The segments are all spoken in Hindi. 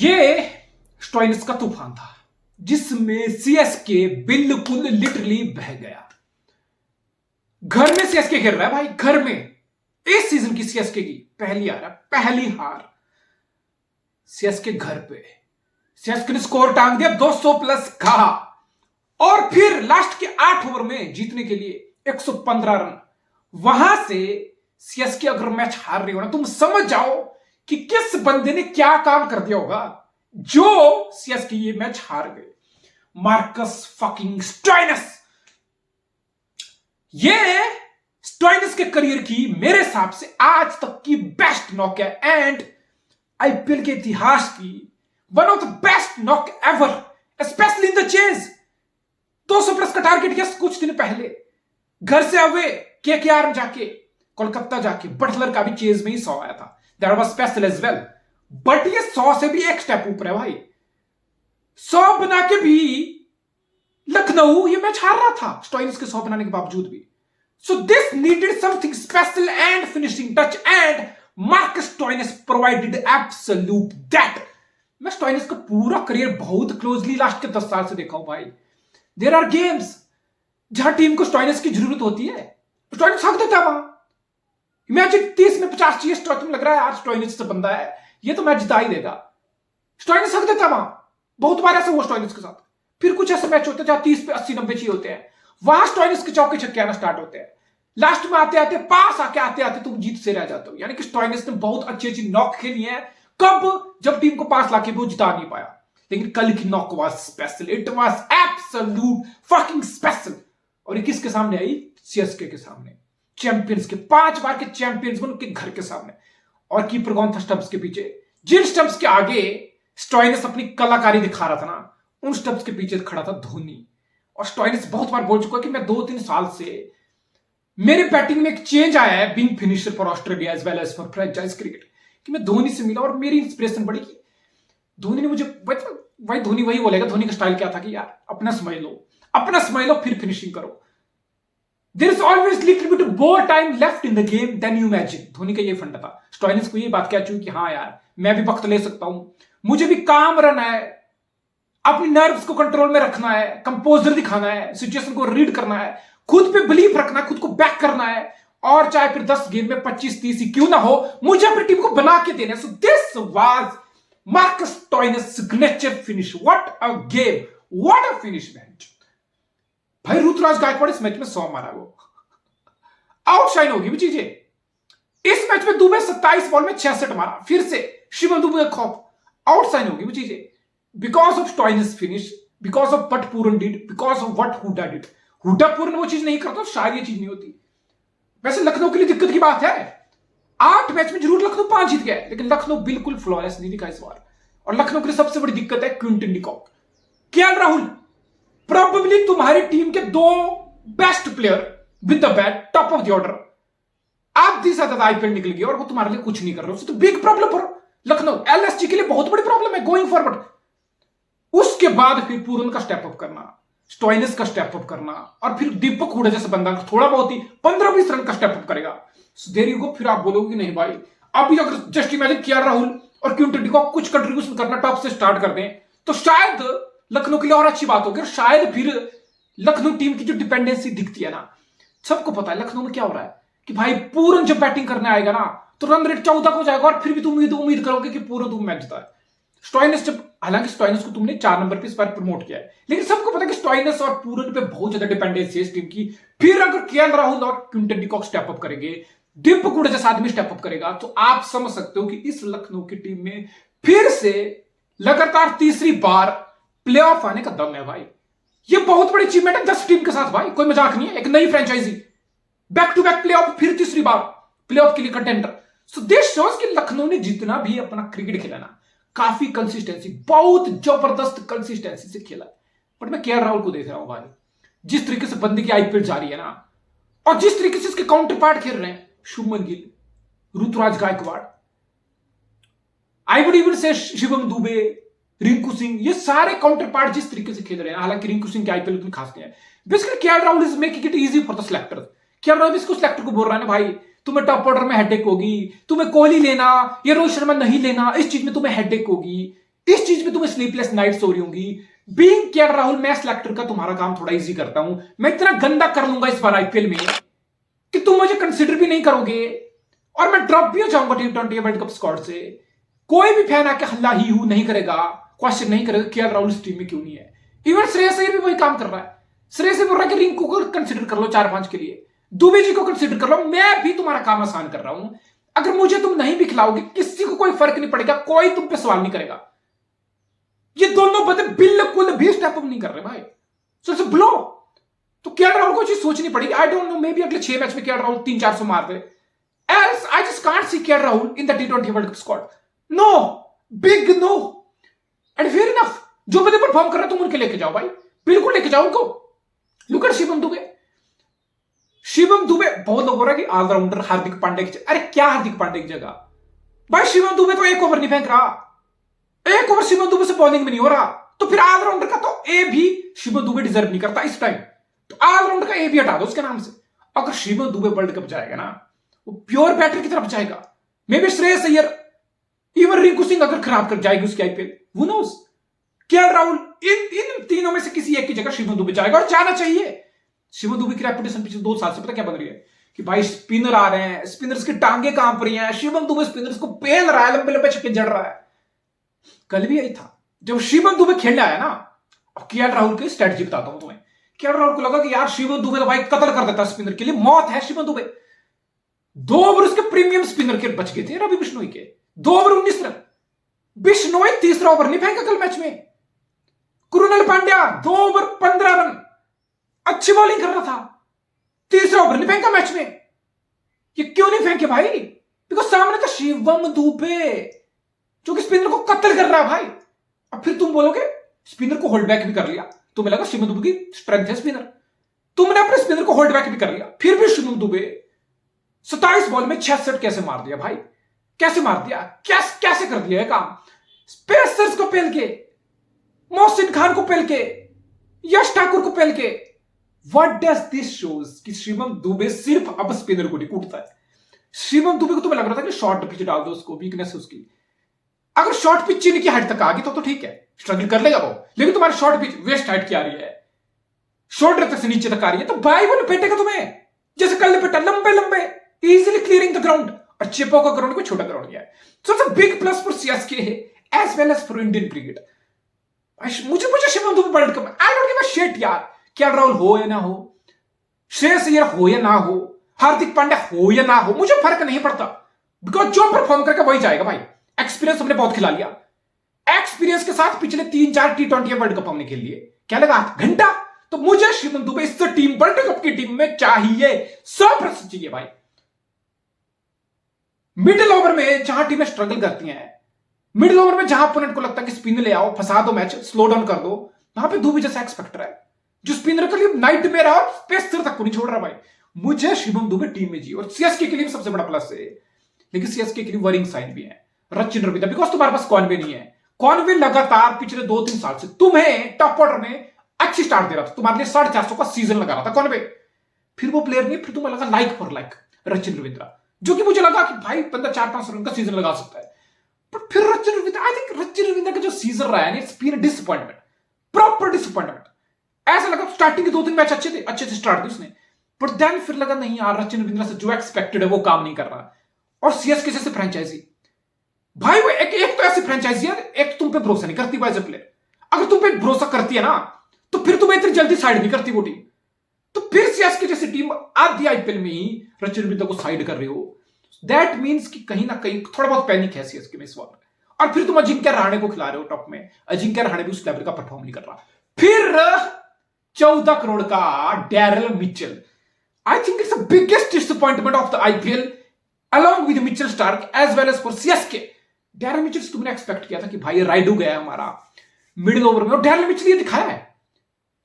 ये स्टोइनिस का तूफान था जिसमें सीएसके बिल्कुल लिटरली बह गया। घर में सीएसके खेल रहा है भाई, घर में। इस सीजन की सीएसके की पहली हार है, पहली हार सीएसके घर पे। सीएसके ने स्कोर टांग दिया 200 प्लस का, और फिर लास्ट के 8 ओवर में जीतने के लिए 115 रन। वहां से सीएसके अगर मैच हार रही हो ना, तुम समझ जाओ कि किस बंदे ने क्या काम कर दिया होगा जो सीएसके ये मैच हार गए। Marcus fucking Stoinis. ये स्टोइनिस के करियर की मेरे हिसाब से आज तक की बेस्ट नॉक है, एंड आईपीएल के इतिहास की one of the best knock ever, specially in the chase. 200 plus का टारगेट किया कुछ दिन पहले, घर से अवे केकेआर में जाके, कोलकाता जाके। बटलर का भी चेज में ही 100 आया था, that was special as well. But ये 100 से भी एक स्टेप ऊपर है भाई। 100 बना के भी लखनऊ ये मैच हार रहा था, स्टोइनिस के 100 बनाने के बावजूद भी। So this needed something special and finishing touch, and Marcus Stoinis provided absolute that. मैं स्टोइनिस का पूरा करियर बहुत क्लोजली लास्ट के 10 साल से देखा हूं भाई। देयर आर गेम्स जहां टीम को स्टोइनिस की जरूरत होती है, स्टोइनिस हक देता है वहां। इमेजिन 30 में 50 चाहिए, स्टोइनिस लग रहा है यार स्टोइनिस से बंदा है, ये तो मैच जिता ही देगा। स्टोइनिस हक देता है वहां। बहुत बार ऐसा हुआ स्टोइनिस के साथ। फिर कुछ ऐसे मैच होते हैं जहां 30 पे 80-90 चाहिए होते हैं, वहां स्टोइनिस के चौके छक्के आना स्टार्ट होते हैं। लास्ट में आते आते, पास आके आते आते तुम जीत से रह जाते हो। यानी कि स्टोइनिस ने बहुत अच्छी अच्छी नॉक खेली है। कब? जब टीम को पास लाके भी वो जिता नहीं पाया। लेकिन कल की knock was special, it was absolute fucking special. और ये किसके सामने आई? सीएसके के सामने, चैंपियंस के, 5 बार के चैंपियंस, उनके घर के सामने। और कीपर कौन था स्टंप्स के पीछे? जिन स्टंप्स के आगे स्टोइनिस अपनी कलाकारी दिखा रहा था ना, उन स्टंप्स के पीछे खड़ा था धोनी। और स्टोइनिस बहुत बार बोल चुका है कि मैं 2-3 साल से मेरे बैटिंग में एक चेंज आया है, being finisher for Australia as well as for franchise cricket, कि मैं धोनी से मिला और मेरी इंस्पिरेशन बढ़ी। कि धोनी ने मुझे, भाई धोनी वही बोलेगा, धोनी का स्टाइल क्या था कि यार अपना स्माइल लो फिर फिनिशिंग करो। There is always little bit more time left in the game then you imagine. Dhoni का ये फंडा था। स्टोइनिस को ये बात कह चुकी कि हाँ यार मैं भी वक्त ले सकता हूं, मुझे भी काम रहना है, अपनी नर्व्स को कंट्रोल में रखना है, कंपोजर दिखाना है, सिचुएशन को रीड करना है, खुद पे बिलीफ रखना है, खुद को बैक करना है, और चाहे फिर 10 गेम में 25-30 ही क्यों ना हो, मुझे अपनी टीम को बना के देना है। So this was Marcus Stoinis signature finish. What a game, what a finish man. भाई ऋतुराज गायकवाड़ इस मैच में 100 मारा, वो आउटशाइन होगी वो चीजें। इस मैच में दुबे 27 बॉल में 66 मारा। फिर से शिवम दुबे खौफ, आउटशाइन होगी वो चीजें, because of Stoinis finish, because of what Pooran did, because of what Hooda did. Hooda Pooran वो चीज नहीं करता, शायद ये चीज नहीं होती। वैसे लखनऊ के लिए दिक्कत की बात है, 8 मैच में जरूर लखनऊ 5 जीत गया, लेकिन लखनऊ बिल्कुल फ्लॉलेस नहीं दिखा इस बार। और लखनऊ के लिए सबसे बड़ी दिक्कत है Quinton de Kock. KL Rahul probably तुम्हारी टीम के 2 best player with the bat, top of the order, आधी से ज्यादा आईपीएल निकल गई और वो तुम्हारे लिए कुछ नहीं कर रहे हो। तो big problem for Lucknow, LSG के लिए बहुत बड़ी प्रॉब्लम है गोइंग फॉरवर्ड। उसके बाद फिर पूरन का स्टेप अप करना, स्टोइनिस का स्टेप अप करना, और फिर दीपक हुडा जैसे बंदा थोड़ा बहुत ही 15-20 रन का स्टेप अप करेगा। There you go. फिर आप बोलोगे कि नहीं भाई, अभी अगर जस्ट इमेजिन केएल राहुल और क्विंटन डिकॉक कुछ कंट्रीब्यूशन करना टॉप से स्टार्ट कर दें, तो शायद लखनऊ के लिए और अच्छी बात होगी। और शायद फिर लखनऊ टीम की जो डिपेंडेंसी दिखती है ना, सबको पता है लखनऊ में क्या हो रहा है कि भाई पूरन जब बैटिंग करने आएगा ना, तो रन रेट 14 हो जाएगा, और फिर भी तुम उम्मीद करोगे कि पूरन तुम मैच जीता है। स्टोइनिस जब, हालांकि स्टोइनिस को तुमने 4 नंबर पे इस बार प्रमोट किया है, लेकिन सबको पता है कि स्टोइनिस और पूरन पे बहुत ज्यादा डिपेंडेंसी है इस टीम की। फिर अगर केएल राहुल और क्विंटन डिकॉक स्टेप अप करेंगे, दीपक हुडा जैसा आदमी स्टेप अप करेगा, तो आप समझ सकते हो कि इस लखनऊ की टीम में फिर से लगातार तीसरी बार प्लेऑफ आने का दम है भाई। ये बहुत बड़ी अचीवमेंट है 10 टीम के साथ भाई, कोई मजाक नहीं है। एक नई franchise back to back playoff, फिर तीसरी बार प्लेऑफ के लिए कंटेंडर। सो दिस शोज कि लखनऊ ने जितना भी अपना क्रिकेट खेला ना, काफी कंसिस्टेंसी, बहुत जबरदस्त कंसिस्टेंसी से खेला। बट मैं केएल राहुल को देख रहा हूं भाई, जिस तरीके से बंदे की आईपीएल जा रही है ना, और जिस तरीके से इसके काउंटर पार्ट खेल रहे हैं, Shubman Gill, Ruturaj Gaikwad, I would even say Shivam Dubey, Rinku Singh, ये सारे काउंटर पार्ट जिस तरीके से खेल रहे हैं, हालांकि रिंकू सिंह की आईपीएल उतनी खास नहीं है। Basically KL Rahul is making it easy for the selector. KL Rahul इसको सिलेक्टर को बोल रहा है ना, भाई तुम्हें टॉप ऑर्डर में हेडेक होगी, तुम्हें कोहली लेना या रोहित शर्मा नहीं लेना, इस चीज में तुम्हें हेडेक होगी। इस चीज में तुम्हें स्लीपलेस नाइट्स हो रही होंगी। बीइंग केएल राहुल, मैं सिलेक्टर का तुम्हारा काम थोड़ा इजी करता हूं। मैं इतना गंदा कर लूंगा इस बार आईपीएल में कि तुम मुझे कंसिडर भी नहीं करोगे और मैं ड्रॉप भी हो जाऊंगा T20 वर्ल्ड कप स्क्वाड से। कोई भी फैन आके हल्ला ही हूं नहीं करेगा, क्वेश्चन नहीं करेगा केएल राहुल इस टीम में क्यों नहीं है। इवन श्रेयस अय्यर भी वही काम कर रहा है। श्रेयस अय्यर बोल रहा है कि रिंकू को कंसिडर कर लो 4-5 के लिए, दुबे जी को कंसिडर कर लो। मैं भी तुम्हारा काम आसान कर रहा हूं। अगर मुझे तुम नहीं भी खिलाओगे किसी को कोई फर्क नहीं पड़ेगा, कोई तुम पे सवाल नहीं करेगा। ये दोनों बंदे बिल्कुल भी स्टेप अप नहीं कर रहे भाई। सो ब्लो तो केएल राहुल को चीज सोचनी पड़ेगी। I don't know, maybe अगले 6 मैच में केएल राहुल 300-400 मार दे। Else I just can't see KL Rahul in the T20 world cup squad. No, big no. And fair enough, जो बंदे परफॉर्म कर रहे हैं तुम उनके लेके जाओ भाई, बिल्कुल लेके जाओ उनको। Look at Shivam Dube. शिवम दुबे, बहुत लोग बोल रहे हैं कि ऑलराउंडर हार्दिक पांड्या की, अरे क्या हार्दिक पांड्या की जगह भाई? शिवम दुबे तो एक ओवर नहीं फेंक रहा, एक ओवर शिवम दुबे से बॉलिंग में नहीं हो रहा, तो फिर ऑलराउंडर का तो ए भी शिवम दुबे डिजर्व नहीं करता इस टाइम। तो ऑलराउंडर का ए भी हटा दो उसके नाम से। अगर शिवम दुबे वर्ल्ड कप जाएगा ना, वो प्योर बैटर की तरफ जाएगा। Maybe Shreyas Iyer, even Rinku Singh अगर खराब कर जाएगी उसकी IPL, who knows. KL Rahul, इन तीनों में से किसी एक की जगह शिवम दुबे जाएगा और जाना चाहिए। शिवम दुबे की रेपुटेशन पिछले 2 साल से पता क्या बन रही है कि भाई स्पिनर आ रहे हैं, स्पिनर्स की टांगे कांप रही हैं, शिवम दुबे स्पिनर्स को पेल रहा है, लंबे लंबे छक्के जड़ रहा है। कल भी यही था जब शिवम दुबे खेलने आया ना। अब केएल राहुल की स्ट्रेटजी बताता हूं तुम्हें। केएल राहुल को लगा कि यार शिवम दुबे तो भाई कत्ल कर देता स्पिनर के लिए, मौत है शिवम दुबे। 2 ओवर उसके प्रीमियम स्पिनर के बच गए थे रवि बिश्नोई के, 2 ओवर 19 रन। बिश्नोई तीसरा ओवर नहीं फेंका कल मैच में। कृणाल पांड्या 2 ओवर 15 रन, अच्छी बॉलिंग कर रहा था, तीसरा ओवर नहीं फेंका मैच में। ये क्यों नहीं फेंके भाई? बिकॉज सामने था शिवम दुबे जो कि स्पिनर को कत्ल कर रहा है भाई। अब फिर तुम बोलोगे स्पिनर को होल्ड बैक भी कर लिया, तुम्हें लगा शिवम दुबे की स्ट्रेंथ है स्पिनर, तुमने अपने स्पिनर को होल्ड बैक भी कर लिया, फिर भी शिवम दुबे 27 बॉल में 66 कैसे मार दिया भाई? कैसे मार दिया? कैसे कर दिया है काम? स्पेसर्स को पेल के, मोहसिन खान को पेल के, यश ठाकुर को पेल के। व्हाट डज दिस शोज कि शिवम दुबे सिर्फ अब स्पिनर को नहीं कूटता है। शिवम दुबे को तुम्हें लग रहा था कि शॉर्ट पिच डाल दो उसको, वीकनेस है उसकी। अगर शॉर्ट पिच चीन की हाइट तक आ गई तो ठीक है, स्ट्रगल कर लेगा वो। लेकिन तुम्हारी शॉर्ट पिच वेस्ट हाइट की आ रही है, शोल्डर तक से नीचे तक आ रही है, तो भाई वो लपेटेगा तुम्हें जैसे कल लपेटा, लंबे लंबे, इजीली क्लियरिंग द ग्राउंड। और चिपो का ग्राउंड को छोटा ग्राउंड किया है। So it's a big plus for CSK as well as for Indian cricket. मुझे Shivam Dube world cup, I don't give a shit यार। केएल राहुल हो या ना हो, श्रेयस अय्यर हो या ना हो, हार्दिक पांड्या हो या ना हो, मुझे फर्क नहीं पड़ता। बिकॉज जो परफॉर्म करके वही जाएगा भाई। एक्सपीरियंस हमने बहुत खिला लिया, एक्सपीरियंस के साथ पिछले 3-4 T20 वर्ल्ड कप हमने खेल लिए। क्या लगा घंटा? तो मुझे शिवम दुबे इस टीम वर्ल्ड कप की टीम में चाहिए, 100% चाहिए भाई। मिडिल ओवर में जहां टीमें स्ट्रगल करती हैं, मिडिल ओवर में जहां अपोनेंट को लगता है कि स्पिन ले आओ, फंसा दो मैच, स्लो डाउन कर दो, वहां पे दुबे जैसा एक्सपेक्टर है जो स्पिनर के लिए नाइट में रहा और पेसर तक को नहीं छोड़ रहा भाई। मुझे शिवम दुबे टीम में जी, और सीएसके के लिए सबसे बड़ा प्लस है। लेकिन सीएसके के लिए वरिंग साइन भी है, रचिन रविंद्र, बिकॉज तुम्हारे पास कॉनवे नहीं है। कॉनवे लगातार पिछले 2-3 साल से तुम्हें टॉप ऑर्डर में अच्छी स्टार्ट दे रहा था, तुम्हारे लिए 450 का सीजन लगा रहा था कॉनवे। फिर वो प्लेयर नहीं, फिर तुम्हें लगा like for like Rachin Ravindra, जो कि मुझे लगा कि भाई बंदा 4-5 रन का सीजन लगा सकता है। बट फिर रचिन रविंद्र, आई थिंक रचिन रविंद्र का जो सीजन रहा है, it's been a disappointment, proper disappointment. ऐसा लगा स्टार्टिंग के 2-3 मैच अच्छे से स्टार्ट दी उसने, बट देन फिर लगा नहीं यार, रचिन रविंद्र से जो एक्सपेक्टेड है वो काम नहीं कर रहा। और सीएसके जैसे फ्रेंचाइजी भाई, वो एक तो ऐसी फ्रेंचाइजी है, एक तो तुम पे भरोसा नहीं करती एज ए प्लेयर। अगर तुम पे भरोसा करती है ना, तो फिर तुम्हें इतनी जल्दी साइड नहीं करती वो टीम। तो फिर सीएसके जैसी टीम आधी आईपीएल में ही रचिन रविंद्र को साइड कर रही हो, दैट मीन्स कि कहीं ना कहीं थोड़ा बहुत पैनिक है सीएसके में इस वक्त। और फिर तुम अजिंक्य रहाणे को खिला रहे हो टॉप में, अजिंक्य रहाणे भी उस लेवल का परफॉर्म नहीं कर रहा। फिर 14 करोड़ का Darrell Mitchell, I think it's the biggest disappointment of the IPL along with Mitchell Starc as well as for CSK. Darrell Mitchell से तुमने एक्सपेक्ट किया था कि भाई राइडू गया हमारा मिडिल ओवर में, और डैरेल मिचेल ये दिखाया है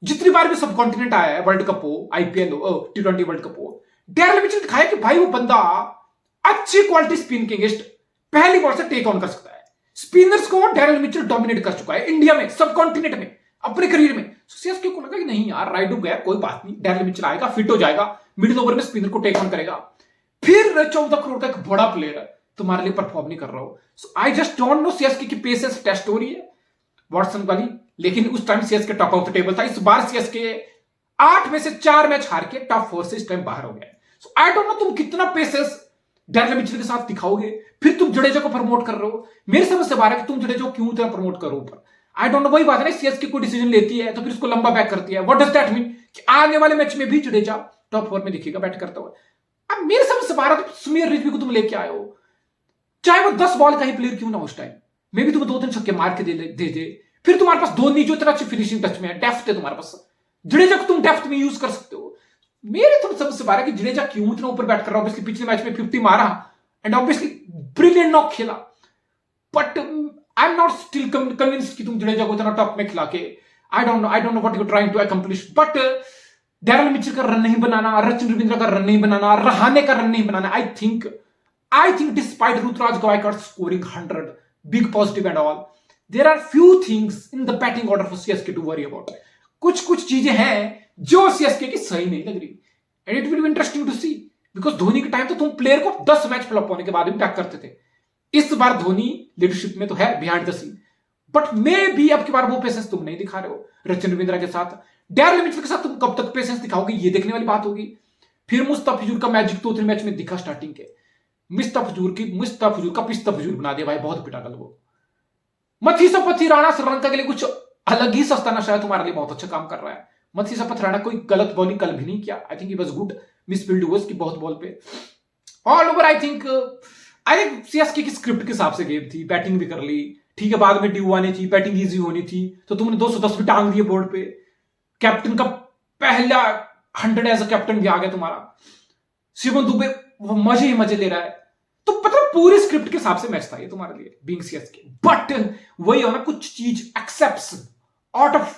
जितनी बार भी सब कॉन्टिनेंट आया है, वर्ल्ड कप हो, आईपीएल हो, T20 वर्ल्ड कप हो, डैरेल मिचेल दिखाया कि भाई वो बंदा अच्छी क्वालिटी स्पिन के अगेंस्ट पहली बॉल से टेक ऑन कर सकता है। स्पिनर्स को डैरेल मिचेल डोमिनेट कर चुका है इंडिया में, सब कॉन्टिनेंट में, अपने करियर में। सीएसके को लगा कि नहीं यार, राइडू गया, कोई बात नहीं, डैरेल मिचेल आएगा, फिट हो जाएगा, मिडिल ओवर में स्पिनर को टेक ऑन करेगा। फिर 14 करोड़ का एक बड़ा प्लेयर है, तुम्हारे लिए परफॉर्म नहीं कर रहा हो। So I just don't know CSK की पेसेस टेस्ट हो रही है वॉटसन वाली, लेकिन उस time CSK top of the table था। इस बार सीएसके 8 में से 4 मैच हार के टॉप 4 से इस टाइम बाहर हो गया। सो आई डोंट नो तुम कितना पेसेस डैरेल मिचेल के साथ दिखाओगे, फिर तुम जडेजा को प्रमोट कर रहे हो। मेरे समझ से बाहर है कि तुम जडेजा को क्यों इतना प्रमोट करो ऊपर। आई डोंट नो, वही बात है ना, सीएसके कोई डिसीजन लेती है तो फिर उसको लंबा बैक करती है। व्हाट डज दैट मीन कि आने वाले मैच में भी जडेजा टॉप 4 में दिखेगा बैट करता हुआ। अब मेरे समझ से बाहर है तो समीर रिजवी को तुम लेके आए हो, चाहे वो 10 बॉल का ही प्लेयर क्यों ना उस टाइम, मे भी तुम्हें 2-3 छक्के मार के दे। फिर तुम्हारे पास धोनी जो इतना अच्छी फिनिशिंग टच में है, डेफ्थ है तुम्हारे पास, जडेजा को तुम डेफ्थ में यूज कर सकते हो। मेरे तो समझ से बाहर है कि जडेजा क्यों इतना ऊपर बैट कर रहा है। ऑब्वियसली पिछले मैच में 50 मारा एंड ऑब्वियसली ब्रिलियंट नॉक खेला, but I am not still convinced कि तुम जडेजा को इतना टॉप में खिला के I don't know what you trying to accomplish. But Daryl Mitchell का रन नहीं बनाना, रचिन रविंद्र का रन नहीं बनाना, रहाणे का रन नहीं बनाना, I think despite Ruturaj Gaikwad scoring 100 big positive and all, there are few things in the batting order for CSK to worry about. कुछ चीजें हैं जो सीएसके की सही नहीं लग रही and it will be interesting to see, because Dhoni के टाइम तो तुम प्लेयर को 10 मैच फ्लॉप होने के बाद भी बैक करते थे। इस बार धोनी लीडरशिप में तो है बिहाइंड द सीन, बट मे भी अब की बार वो पेशेंस तुम नहीं दिखा रहे हो रचिन रविंद्रा के साथ। डैरेल मिचेल के साथ तुम कब तक पेशेंस दिखाओगे, ये देखने वाली बात होगी। फिर मुस्तफिजुर का मैजिक 2-3 मैच में दिखा स्टार्टिंग के, मुस्तफिजुर का पिस्ता फजूर बना दिया भाई, बहुत पिटा कल वो। मथीसा पथिराणा श्रीलंका के लिए कुछ अलग ही सस्ता नशा है, तुम्हारे लिए बहुत अच्छा काम कर रहा है। मथीसा पथिराणा कोई गलत बॉलिंग कल भी नहीं किया, I think he was good, misfield हुआ उसकी बहुत बॉल पे। All over I think CSK की स्क्रिप्ट के हिसाब से गेम थी, बैटिंग भी कर ली ठीक है, बाद में ड्यू आनी थी, बैटिंग इजी होनी थी, तो तुमने 210 भी टांग दिए बोर्ड पे। कैप्टन का पहला 100 एज अ कैप्टन भी आ गया तुम्हारा। शिवम दुबे वो मजे ही मजे ले रहा है, तो मतलब पूरी स्क्रिप्ट के हिसाब से मैच था ये तुम्हारे लिए बीइंग सीएसके। बट वही हो ना, कुछ चीज accepts out of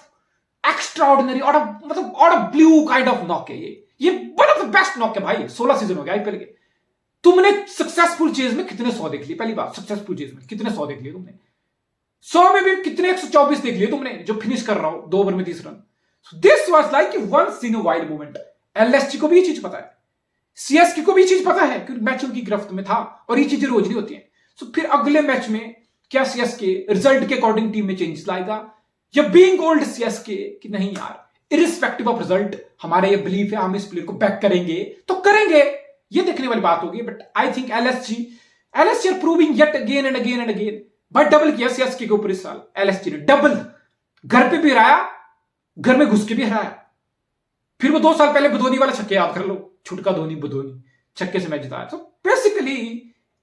extraordinary, out of blue kind of knock है ये one of the best knock है भाई। 16 सीजन हो गया आईपीएल के। तुमने सक्सेसफुल चेज में कितने 100 देख लिए, पहली बात सक्सेसफुल चेज में कितने 100 देख लिए तुमने, 100 में भी कितने 124 देख लिए तुमने, जो फिनिश कर रहा हो 2 ओवर में 30 run. This was like once in a wild moment. LSG को भी ये चीज पता है, सीएसके को भी ये चीज पता है, क्योंकि मैच उनकी गिरफ्त में था और ये चीजें रोज नहीं होती हैं। सो फिर अगले मैच में क्या सीएसके रिजल्ट के अकॉर्डिंग टीम में चेंजेस लाएगा, या बीइंग ओल्ड सीएसके कि नहीं यार इरिस्पेक्टिव ऑफ रिजल्ट हमारा ये बिलीफ है हम इस प्लेयर को बैक करेंगे तो करेंगे, ये देखने वाली बात होगी। But I think LSG are proving yet again and again and again. भाई डबल किया सीएसके के ऊपर इस साल एलएसजी ने, डबल, घर पे भी हराया, घर में घुस के भी हराया। फिर वो 2 साल पहले बदोनी वाला छक्के याद कर लो, छुटका धोनी बदोनी छक्के से मैच जिताया। तो बेसिकली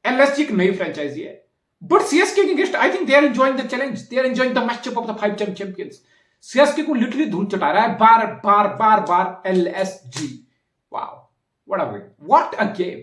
एलएसजी एक नई फ्रेंचाइजी है, बट सीएसके के against I think they are enjoying the challenge, they are enjoying the matchup of the 5 time champions. CSK को लिटरली धूल चटा रहा है बार बार LSG. Wow, what a game, what a game.